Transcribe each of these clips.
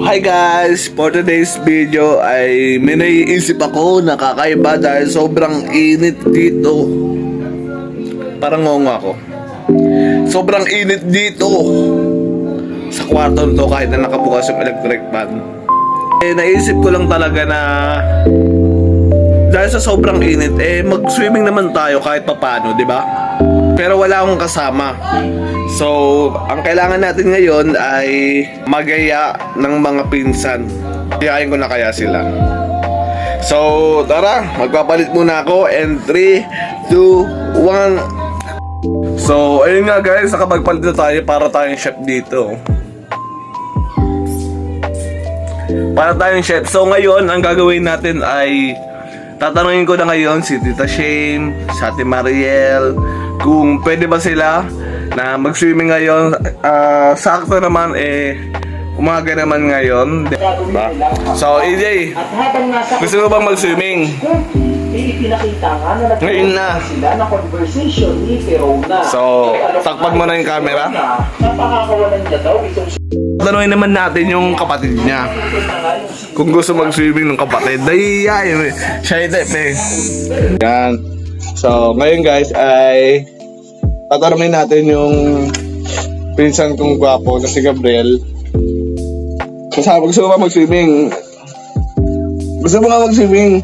Hi guys! For today's video ay may naiisip ako na kakaiba dahil sobrang init dito. Parang ngongo ako. Sobrang init dito sa kwarto nito kahit na nakabukas yung electric fan. Naisip ko lang talaga na dahil sa sobrang init, mag-swimming naman tayo kahit papano, di ba? Pero wala akong kasama. So, ang kailangan natin ngayon ay magaya ng mga pinsan. Iyayin ko na kaya sila. So, tara, magpapalit muna ako. And 3, 2, 1. So, ayun nga guys, nakapagpalit na tayo para tayong chef dito. Para tayong chef. So, ngayon, ang gagawin natin ay tatanungin ko na ngayon si Tita Shane, si Ate Mariel, kung pwede ba sila na mag-swimming ngayon. Sakto naman umaga naman ngayon, diba? So AJ, gusto mo bang mag-swimming? Ngayon na. So, takpan mo na yung camera. Tanungin naman natin yung kapatid niya kung gusto mag-swimming ng kapatid. Dahil siya type Yan. So, ngayon guys ay tatanungin natin yung pinsan kong gwapo na si Gabriel. Gusto mo ba mag-swimming? Gusto mo nga mag-swimming?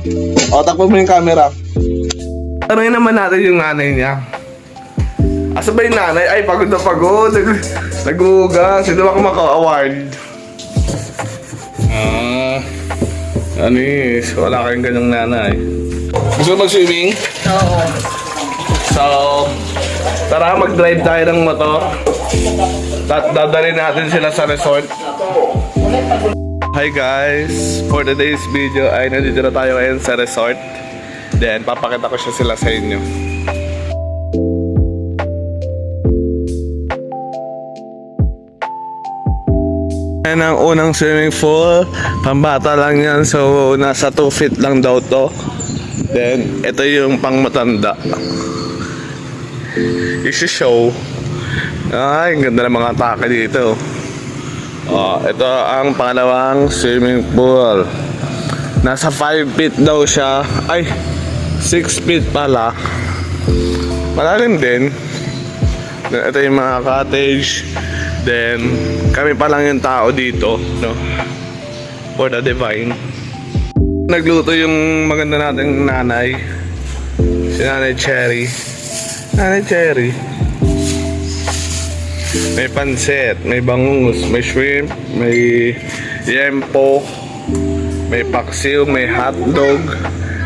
O, takpo mo yung camera. Tanungin naman natin yung nanay niya. Asa ba yung nanay? Ay, pagod na pagod. Nag-uuga. Sino ba maka-award? Anis, wala kayong ganyang nanay. Gusto mo mag-swimming? Oo. So, tara mag-drive tayo ng motor. Dadalhin natin sila sa resort. Hi guys! For today's video ay nandito na tayo ngayon sa resort. Then, papakita ko siya sila sa inyo. Yan ang unang swimming pool. Pambata lang yan. So, nasa 2 feet lang daw to. Then, ito yung pang matanda. Isi-show. Ay, ang ganda ng mga atake dito. Ito ang pangalawang swimming pool. Nasa 5 feet daw siya. Ay, 6 feet pala. Malalim din. Then, ito yung mga cottage. Then, kami pa lang yung tao dito, no? For the divine. Nagluto yung maganda nating nanay. Si Nanay Cherry. Nanay Cherry. May pansit, may bangus, may shrimp, may yempo, may paksiw, may hotdog,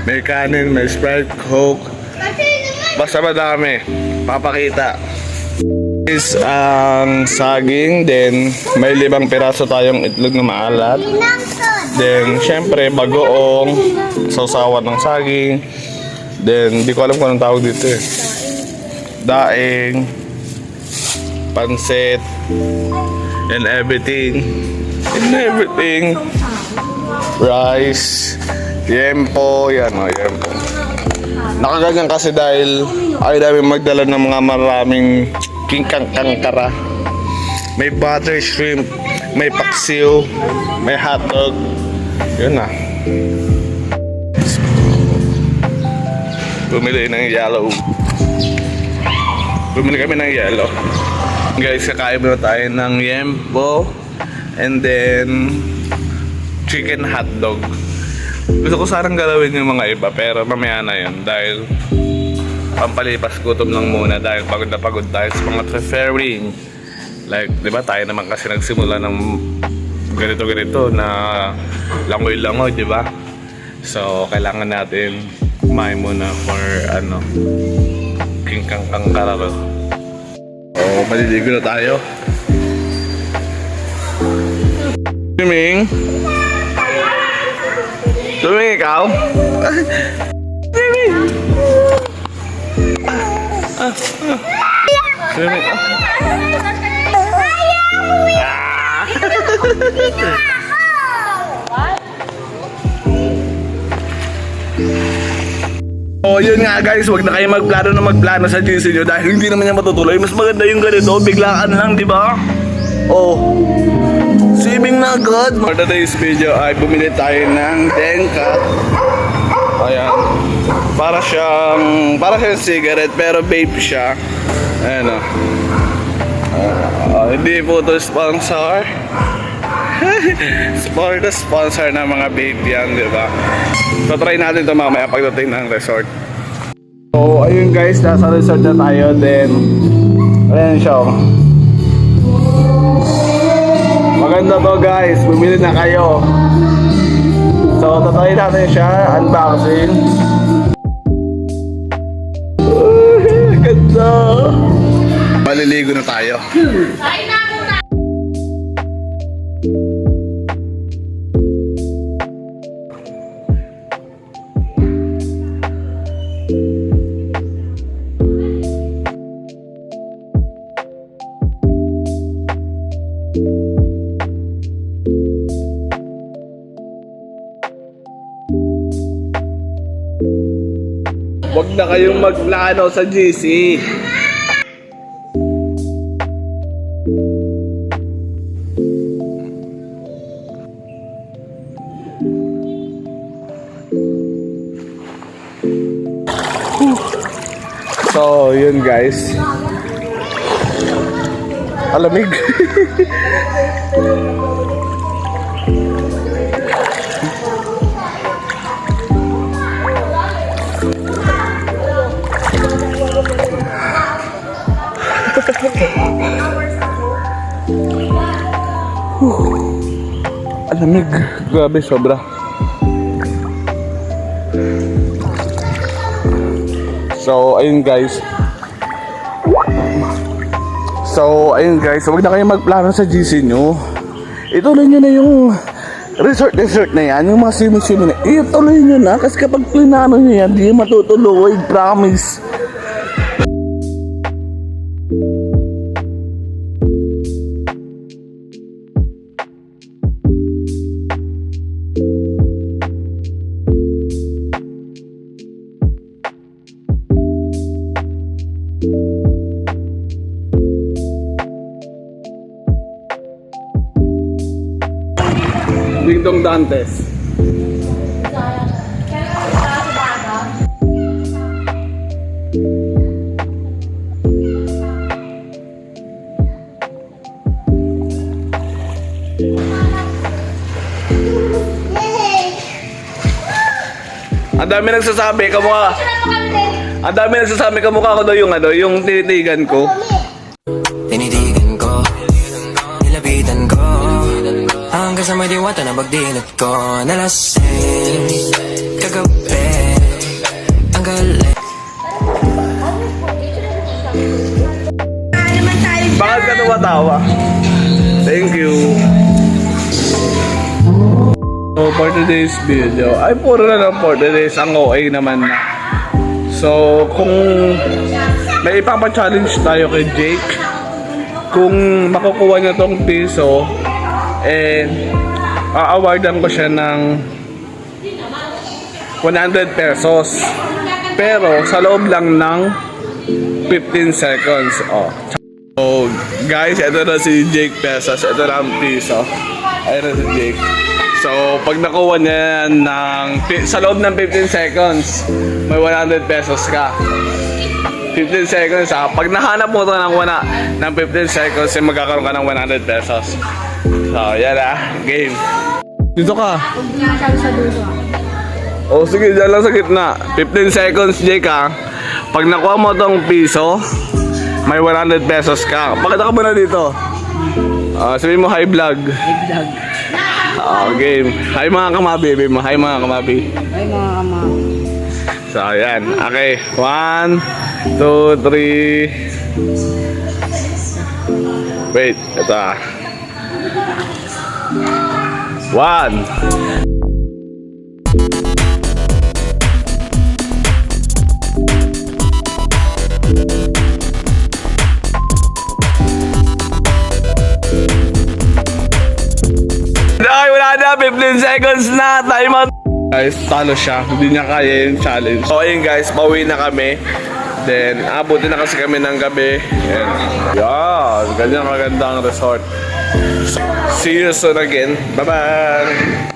may kanin, may Sprite, Coke. Basta madami. Papakita. Is ang saging, then may 5 piraso tayong itlog na maalat. Then syempre bagoong, sausawan ng saging. Then di ko alam kung anong tawag dito eh. Daing, pansit, and everything. Rice, yempo, yan o, yempo. Nakaganyan kasi dahil ay dami magdala ng mga maraming kangkara. May butter shrimp, may paksiw, may hotdog. Yun na. Bumili ng yellow. Bumili kami ng yellow. Guys, kakain muna tayo ng yempo and then chicken hotdog. Gusto ko sarang galawin yung mga iba pero mamaya na yun dahil pampalipas gutom lang muna dahil pagod na pagod tayo sa mga preferring. Like, di ba tayo naman kasi nagsimula ng ganito-ganito na langoy-langoy, di ba? So, kailangan natin kumain muna for kangkang kararo. So, maliligo na tayo. Swimming? Swimming ikaw? Swimming! Swimming. Oh, yun nga guys, wag na kayo magplano sa GC nyo dahil hindi naman yan matutuloy. Mas maganda yung ganito, biglaan lang, di ba? Oh, swimming swimming na agad. For today's video ay bumili tayo ng Denka. Ayan. Para siyang cigarette pero vape siya. Ayan o. Hindi po ito sponsor. For the sponsor ng mga vape yan, di ba? So try natin ito mamaya pagdating ng resort. So ayun guys, nasa resort na tayo. Then ayan siya. Maganda to guys, bumili na kayo. So tatry natin siya, unboxing. Ganda. Maliligo na tayo. Huwag na kayong magplano sa GC. So, yun guys. Alamig. Alamig. Grabe, sobra. So, ayun guys. Huwag na kayo magplano sa GC nyo. Ituloy nyo na yung resort na yan. Yung mga swimming na. Ituloy nyo na. Kasi kapag plinano nyo yan, di matutuloy. Promise. Dingdong Dantes. Ang dami nagsasabi kamukha. Ang dami nagsasabi kamukha ko daw yung tinitigan ko. Tinitigan ko, nilapitan ko, hanggang sa may diwata na pagdilat ko. Nalasing, kagabi, ang galing. Bakit ka tumatawa? Thank you. So for today's video, ay puro na lang for today's, ang OA naman na. So kung may ipapa-challenge tayo kay Jake, kung makukuha niya tong piso, a-awardan ko siya ng 100 pesos. Pero sa loob lang ng 15 seconds. So guys, ito na si Jake pesos. Ito na ang piso. Ayun na si Jake. So pag nakuha niya sa loob ng 15 seconds, may 100 pesos ka. 15 seconds ha. Pag nahanap mo ito ng 15 seconds, magkakaroon ka ng 100 pesos. So yan game. Dito ka. O sige, dyan lang sa gitna. 15 seconds, Jake ha. Pag nakuha mo itong piso, may 100 pesos ka. Pakita ka muna dito. Sabihin mo hi vlog. Game. Hi mga kamabi. Hi mga kamabi. Ay mga kamabi. So ayan. Okay. 1, 2, 3. Wait. Ito 1. Ay, wala na, 15 seconds na, time out. Guys, talo siya, hindi niya kaya yung challenge. So ayun guys, pauwi na kami. Then, abutin na kasi kami ng gabi. And, yan, ganyan magandang resort. See you soon again. Bye-bye!